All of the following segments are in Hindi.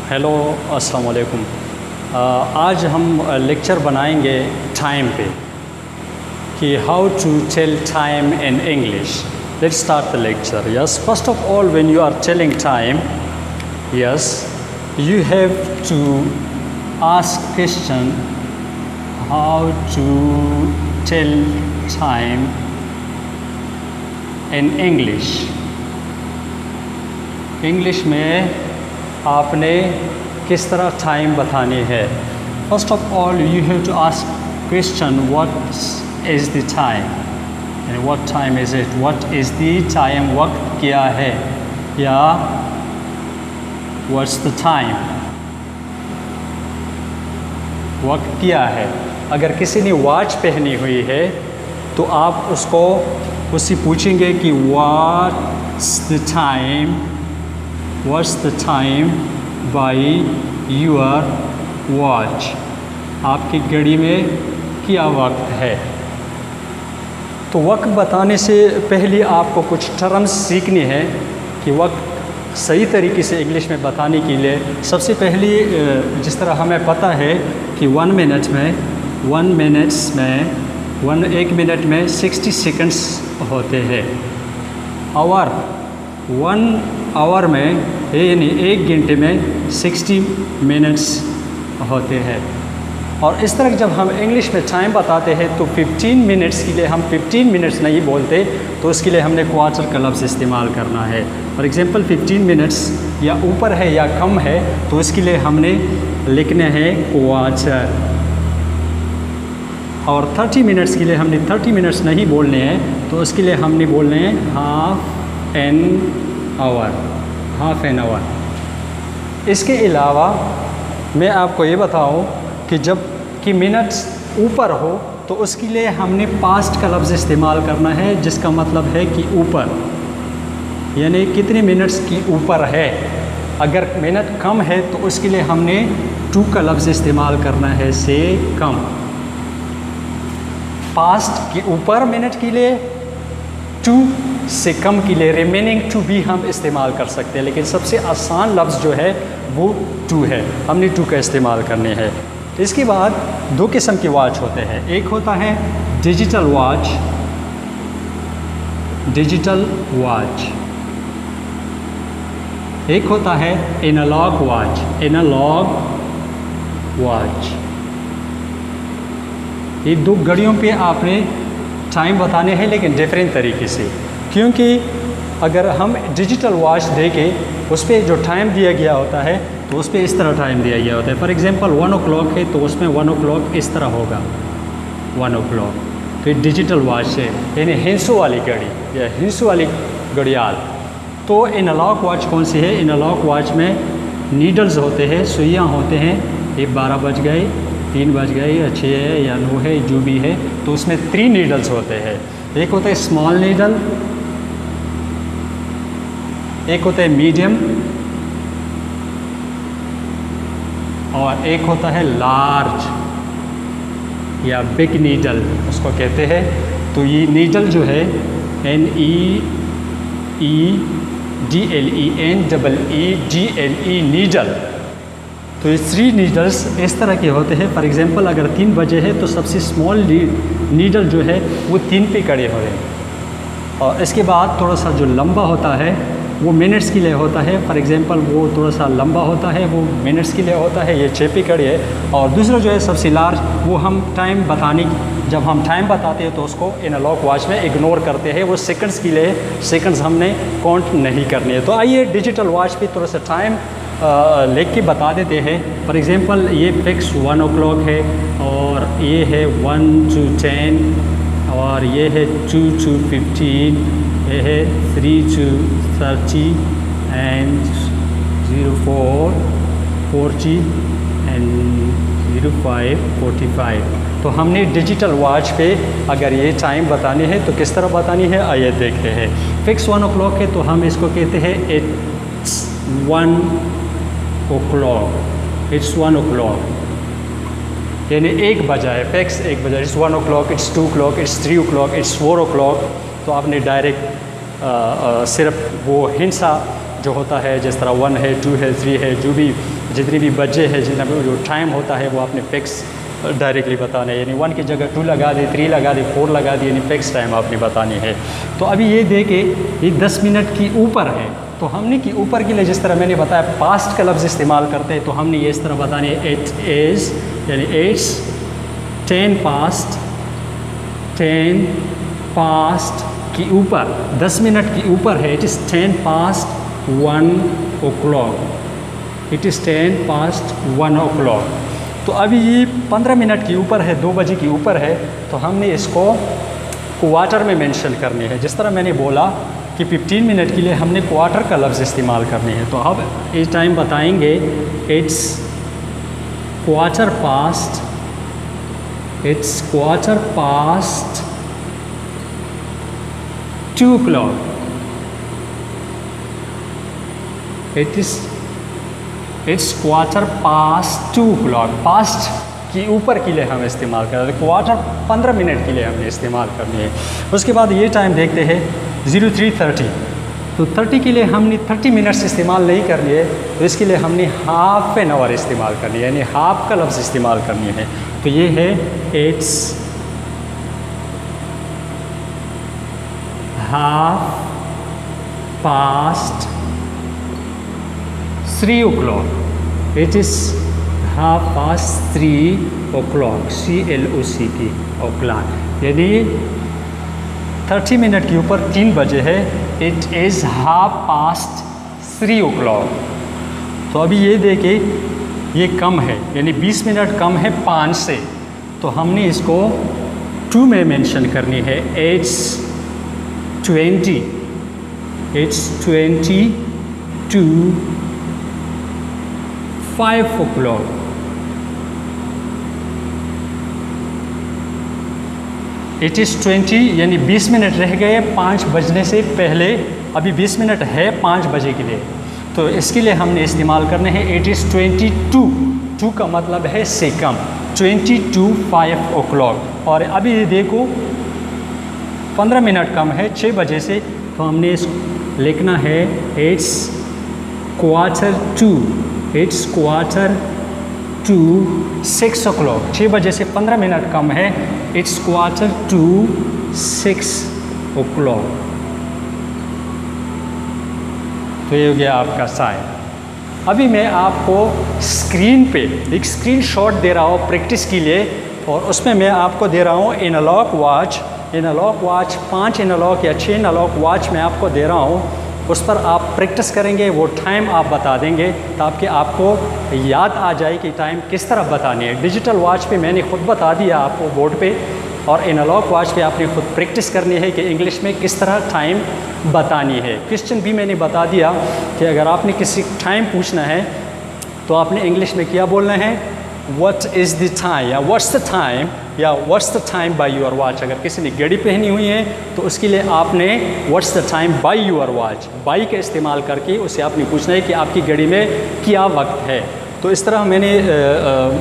हेलो अस्सलाम वालेकुम। आज हम लेक्चर बनाएंगे टाइम पे कि how to tell time in English. Let's start the lecture. Yes, first of all when you are telling time, yes, you have to ask question how to tell time in English। English में आपने किस तरह टाइम बतानी है। First of all you have to ask question what is the time and what time is it. What is the time, वक्त क्या है, या व्हाट्स द टाइम, वक्त क्या है। अगर किसी ने वॉच पहनी हुई है तो आप उससे पूछेंगे कि what's the time, what's the time by your watch. आपकी घड़ी में क्या वक्त है। तो वक्त बताने से पहले आपको कुछ टर्म्स सीखनी है कि वक्त सही तरीके से इंग्लिश में बताने के लिए सबसे पहले जिस तरह हमें पता है कि 1 मिनट में 1 मिनट में 60 सेकंड्स होते हैं। आवर 1 आवर में यानी 1 घंटे में 60 मिनट्स होते हैं। और इस तरह जब हम इंग्लिश में टाइम बताते हैं तो 15 मिनट्स के लिए हम 15 मिनट्स नहीं बोलते, तो उसके लिए हमने क्वार्टर का लफ्ज़ इस्तेमाल करना है। फॉर एग्ज़ाम्पल 15 मिनट्स या ऊपर है या कम है तो इसके लिए हमने लिखने हैं क्वार्टर। और 30 मिनट्स के लिए हमने 30 मिनट्स नहीं बोलने हैं, तो उसके लिए हमने बोलने हैं हाफ एन आवर। इसके अलावा मैं आपको ये बताऊं कि जब कि मिनट्स ऊपर हो तो उसके लिए हमने पास्ट का लफ्ज़ इस्तेमाल करना है, जिसका मतलब है कि ऊपर, यानी कितने मिनट्स की ऊपर है। अगर मिनट कम है तो उसके लिए हमने टू का लफ्ज़ इस्तेमाल करना है, से कम। पास्ट के ऊपर मिनट के लिए, टू से कम के लिए रिमेनिंग टू भी हम इस्तेमाल कर सकते हैं, लेकिन सबसे आसान लफ्ज़ जो है वो टू है, हमने टू का इस्तेमाल करने हैं। इसके बाद 2 किस्म के वॉच होते हैं। एक होता है डिजिटल वॉच, एक होता है एनालॉग वॉच। ये 2 घड़ियों पे आपने टाइम बताने हैं, लेकिन डिफरेंट तरीके से। क्योंकि अगर हम डिजिटल वॉच देखें उस पर जो टाइम दिया गया होता है तो उस पर इस तरह टाइम दिया गया होता है। फॉर एग्ज़ाम्पल 1 o'clock है तो उसमें 1 o'clock इस तरह होगा, 1 o'clock। तो ये डिजिटल वॉच है, यानी हिंसू वाली घड़ी या हिंसू वाली घड़ियाल। तो एनालॉग वॉच कौन सी है। एनालॉग वॉच में नीडल्स होते हैं, सुइयाँ होते हैं। ये 12 बज गए, 3 बज गए, या 6 है या 9 है, जो भी है, तो उसमें 3 नीडल्स होते हैं। एक होता है स्मॉल नीडल, एक होता है मीडियम, और एक होता है लार्ज या बिग नीडल उसको कहते हैं। तो ये नीडल जो है NEEDLE नीडल, तो ये 3 नीडल्स इस तरह के होते हैं। फॉर एग्ज़ाम्पल अगर 3 बजे है तो सबसे स्मॉल नीडल जो है वो 3 पे खड़े हो रहे हैं। और इसके बाद थोड़ा सा जो लंबा होता है वो मिनट्स के लिए होता है। फॉर एग्ज़ाम्पल वो थोड़ा सा लंबा होता है, वो मिनट्स के लिए होता है, ये 6 पे खड़े है। और दूसरा जो है सबसे लार्ज, वो हम टाइम बताने, जब हम टाइम बताते हैं तो उसको एनालॉग वॉच में इग्नोर करते हैं, वो सेकंड्स के लिए, सेकंड्स हमने काउंट नहीं करने हैं। तो आइए डिजिटल वॉच पे थोड़ा सा टाइम लिख के बता देते हैं। फॉर एग्ज़ाम्पल ये फिक्स 1 o'clock है, और ये है 1 to 10, और ये है 2 to 15, ये है 3 to 30, and 04 40, and 05 45। तो हमने डिजिटल वॉच पे अगर ये टाइम बतानी है तो किस तरह बतानी है, आइए देखते हैं। फिक्स 1 o'clock है तो हम इसको कहते हैं इट्स 1 o'clock, इट्स 1 o'clock, यानी 1 बजा है, फिक्स 1 बजा। It's 1 o'clock, it's 2 o'clock, it's 3 o'clock, it's 4 o'clock। तो आपने डायरेक्ट सिर्फ वो हिंसा जो होता है, जिस तरह 1 है, 2 है, 3 है, जो भी जितनी भी बजे है, जितना भी जो टाइम होता है वो आपने फिक्स डायरेक्टली बताना है, यानी 1 की जगह 2 लगा दे, 3 लगा दे, 4 लगा दी, यानी फिक्स टाइम आपने बतानी है। तो अभी ये दे के ये 10 मिनट की ऊपर है, तो हमने कि ऊपर के लिए जिस तरह मैंने बताया पास्ट का लफ्ज़ इस्तेमाल करते हैं, तो हमने ये इस तरह बतानी है इट इज़, यानी इट्स 10 पास्ट की ऊपर, 10 मिनट की ऊपर है, it is 10 past 1 o'clock, it is 10 past 1 o'clock। तो अभी ये 15 मिनट की ऊपर है, 2 बजे की ऊपर है, तो हमने इसको क्वार्टर में मेंशन करनी है। जिस तरह मैंने बोला कि 15 मिनट के लिए हमने क्वार्टर का लफ्ज़ इस्तेमाल करनी है, तो अब इस टाइम बताएंगे it's quarter past, it's quarter past 2 o'clock, it's quarter past 2 o'clock। Past की ऊपर के लिए हम इस्तेमाल कर रहे हैं, क्वार्टर 15 मिनट के लिए हमने इस्तेमाल करनी है। उसके बाद ये टाइम देखते हैं 03:30, तो 30 के लिए हमने 30 मिनट्स इस्तेमाल नहीं करनी है, तो इसके लिए हमने हाफ एन आवर इस्तेमाल करनी है, यानी हाफ का लफ्ज़ इस्तेमाल करनी है। तो ये है it's half past 3 o'clock, it is half past 3 o'clock, CLOCK o'clock, यानी 30 मिनट के ऊपर 3 बजे है, it is half past 3 o'clock। तो अभी ये देखे ये कम है, यानी 20 मिनट कम है 5 से, तो हमने इसको 2 में मेंशन करनी है, it's 20 to 5 o'clock, it is 20, यानी 20 मिनट रह गए 5 बजने से पहले, अभी 20 मिनट है 5 बजे के लिए, तो इसके लिए हमने इस्तेमाल करने हैं इट इज़ 22, 2 का मतलब है से कम, 20 to 5 o'clock। और अभी ये देखो 15 मिनट कम है 6 बजे से, तो हमने इस लिखना है इट्स क्वार्टर टू 6 o'clock, 6 बजे से 15 मिनट कम है, इट्स क्वार्टर टू 6 o'clock। तो ये हो गया आपका साइन। अभी मैं आपको स्क्रीन पे एक स्क्रीनशॉट दे रहा हूँ प्रैक्टिस के लिए, और उसमें मैं आपको दे रहा हूँ एनालॉग वॉच 5 एनालॉग या 6 एनालॉग वॉच मैं आपको दे रहा हूँ, उस पर आप प्रैक्टिस करेंगे, वो टाइम आप बता देंगे ताकि आपको याद आ जाए कि टाइम किस तरह बतानी है। डिजिटल वॉच पे मैंने खुद बता दिया आपको बोर्ड पे, और एनालॉग वॉच पे आपने खुद प्रैक्टिस करनी है कि इंग्लिश में किस तरह टाइम बतानी है। क्वेश्चन भी मैंने बता दिया कि अगर आपने किसी टाइम पूछना है तो आपने इंग्लिश में क्या बोलना है, व्हाट इज़ द टाइम, या व्हाट्स द टाइम, या what's the time by your watch. अगर किसी ने घड़ी पहनी हुई है तो उसके लिए आपने what's the time by your watch, by का इस्तेमाल करके उसे आपने पूछना है कि आपकी घड़ी में क्या वक्त है। तो इस तरह मैंने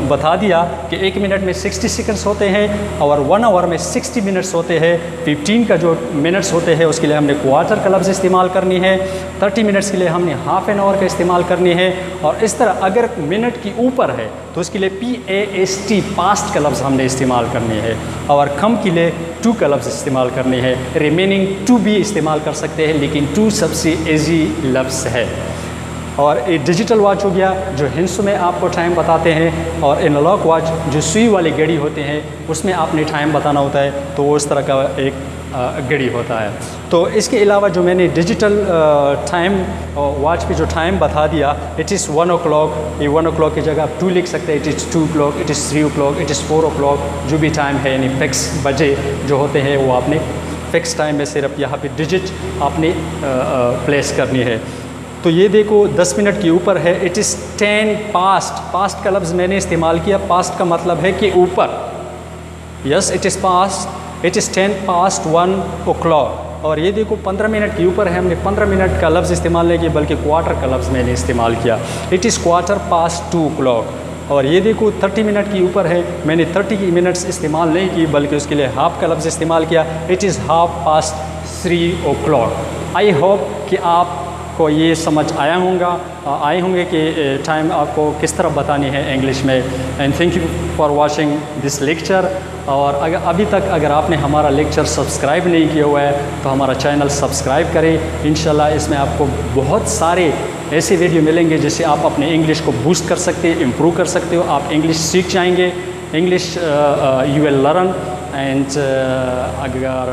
बता दिया कि 1 मिनट में 60 सेकंड्स होते हैं और 1 आवर में 60 मिनट्स होते हैं। 15 का जो मिनट्स होते हैं उसके लिए हमने क्वार्टर का लफ्ज़ इस्तेमाल करनी है। 30 मिनट्स के लिए हमने हाफ एन आवर का इस्तेमाल करनी है। और इस तरह अगर मिनट की ऊपर है तो उसके लिए PAST पास्ट का लफ्ज़ हमने इस्तेमाल करनी है, और कम के लिए टू का लफ्ज़ इस्तेमाल करनी है। रिमेनिंग टू भी इस्तेमाल कर सकते हैं, लेकिन टू सबसे ईजी लफ्ज़ है। और एक डिजिटल वॉच हो गया जो हिंस में आपको टाइम बताते हैं, और एनालॉग वॉच जो सुई वाली घड़ी होते हैं उसमें आपने टाइम बताना होता है, तो वो इस तरह का एक घड़ी होता है। तो इसके अलावा जो मैंने डिजिटल टाइम वॉच पे जो टाइम बता दिया, इट इज़ 1 o'clock, ये 1 o'clock की जगह आप 2 लिख सकते हैं। It is 2 o'clock, it is 3 o'clock, it is 4 o'clock, जो भी टाइम है यानी फिक्स बजे जो होते हैं वो आपने फिक्स टाइम में सिर्फ यहाँ पे डिजिट आपने प्लेस करनी है। तो ये देखो 10 मिनट के ऊपर है, इट इज़ 10 पास्ट। पास्ट का लफ्ज़ मैंने इस्तेमाल किया, पास्ट का मतलब है कि ऊपर। Yes, it is past, it is 10 past 1 o'clock। और ये देखो 15 मिनट के ऊपर है, हमने 15 मिनट का लफ्ज़ इस्तेमाल नहीं किया बल्कि क्वार्टर का लफ्ज़ मैंने इस्तेमाल किया। It is quarter past 2 o'clock। और ये देखो 30 मिनट के ऊपर है, मैंने 30 मिनट्स इस्तेमाल नहीं की बल्कि उसके लिए हाफ़ का लफ्ज़ इस्तेमाल किया। It is half past 3 o'clock। I hope कि आप आपको ये समझ आए होंगे कि टाइम आपको किस तरह बतानी है इंग्लिश में। And thank you for watching this lecture. और अभी तक अगर आपने हमारा लेक्चर सब्सक्राइब नहीं किया हुआ है तो हमारा चैनल सब्सक्राइब करें। इंशाल्लाह इसमें आपको बहुत सारे ऐसे वीडियो मिलेंगे जिससे आप अपने इंग्लिश को बूस्ट कर सकते हैं, इम्प्रूव कर सकते हो। आप इंग्लिश सीख जाएंगे, English you will learn. And अगर